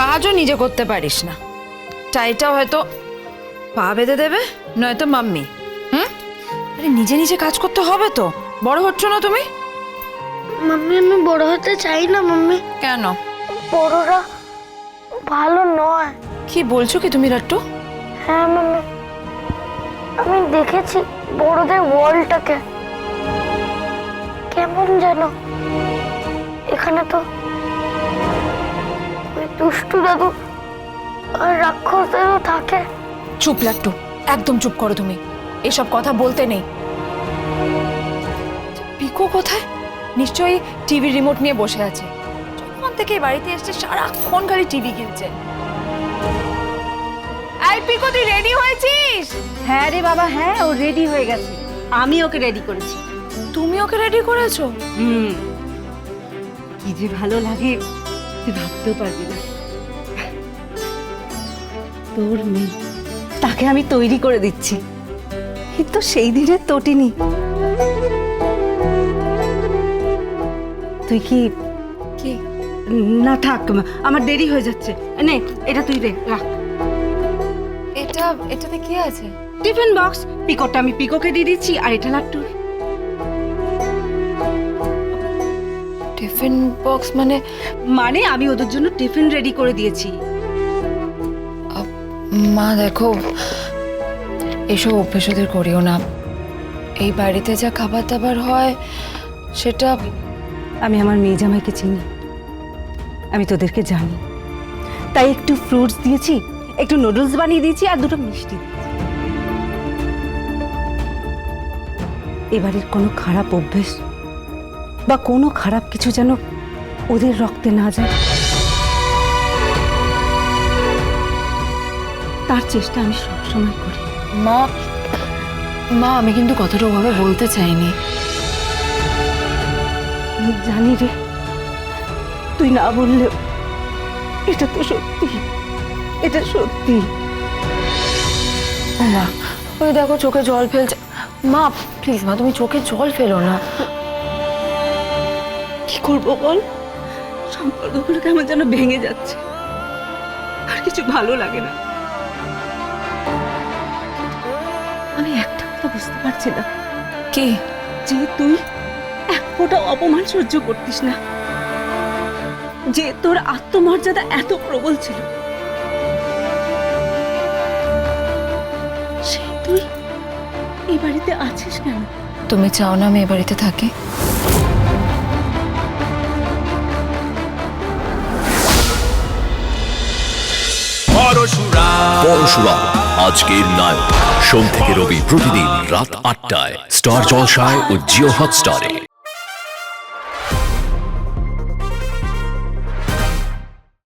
কাজও নিজে করতে পারিস না, টাইটাও হয়তো পা বেঁধে দেবে, নয়তো মাম্মি। আরে নিজে নিজে কাজ করতে হবে তো, বড় হচ্ছ না তুমি? মাম্মি আমি বড় হতে চাই না মাম্মি। কেন? বড়রা ভালো নয়। কি বলছো কি তুমি লাট্টু? হ্যাঁ মাম্মি, আমি দেখেছি বড়দের ওয়ার্ল্ডটাকে কেমন যেন। এখানে তো ওই দুষ্টু দাদু আর রাক্ষসদেরও থাকে। চুপ লাট্টু, একদম চুপ করো তুমি, এসব কথা বলতে নেই। পিকো কোথায়? নিশ্চয়ই টিভি রিমোট নিয়ে বসে আছে। যখন থেকে বাড়িতে এসছে সারাক্ষণ খালি টিভি কিনছে। এই পিকো, তুই রেডি হয়েছিস? হ্যাঁ রে বাবা, হ্যাঁ ও রেডি হয়ে গেছে, আমি ওকে রেডি করেছি। তুমি ওকে রেডি করেছো? কি যে ভালো লাগে তুই ভাবতেও পারবি না। তোর মেয়ে, তাকে আমি তৈরি করে দিচ্ছি। কিন্তু সেই দিনের তটিনি। তুই কি কি? না থাক, আমার দেরি হয়ে যাচ্ছে। নে এটা তুই দে, রাখ। এটাতে কি আছে? Tiffin box. পিকোটা আমি পিকোকে দিয়ে দিচ্ছি, আর এটা লাট্টু। টিফিন বক্স মানে? মানে আমি ওদের জন্য টিফিন রেডি করে দিয়েছি। মা দেখো, এসব অভ্যেস ওদের করিও না। এই বাড়িতে যা খাবার দাবার হয় সেটা। আমি আমার মেয়ে জামাইকে চিনি, আমি তোদেরকে জানি, তাই একটু ফ্রুটস দিয়েছি, একটু নুডলস বানিয়ে দিয়েছি, আর দুটো মিষ্টি দিয়েছি। এবারের কোনো খারাপ অভ্যেস বা কোনো খারাপ কিছু যেন ওদের রক্তে না যায়, তার চেষ্টা আমি সবসময় করি। মা মা আমি কিন্তু কথাটা ওভাবে বলতে চাইনি। আমি জানি রে, তুই না বললেও এটা তো সত্যি, এটা সত্যি। মা ওই দেখো চোখে জল ফেলছে। মা প্লিজ মা, তুমি চোখে জল ফেলো না। কি করবো বল, সম্পর্কগুলো কেমন যেন ভেঙে যাচ্ছে, আর কিছু ভালো লাগে না। আমি একটা কথা বুঝতে পারছি না। কি? যে তুই এক ফোঁটা অপমান সহ্য করতিস না, যে তোর আত্মমর্যাদা এত প্রবল ছিল, সে তুই এই বাড়িতে আছিস কেন? তুমি চাও না আমি এ বাড়িতে থাকি? পরশুরাম আজকের নায়ক, সোম থেকে রবি প্রতিদিন রাত ৮টায় স্টার জলসায় ও জিও হটস্টারে।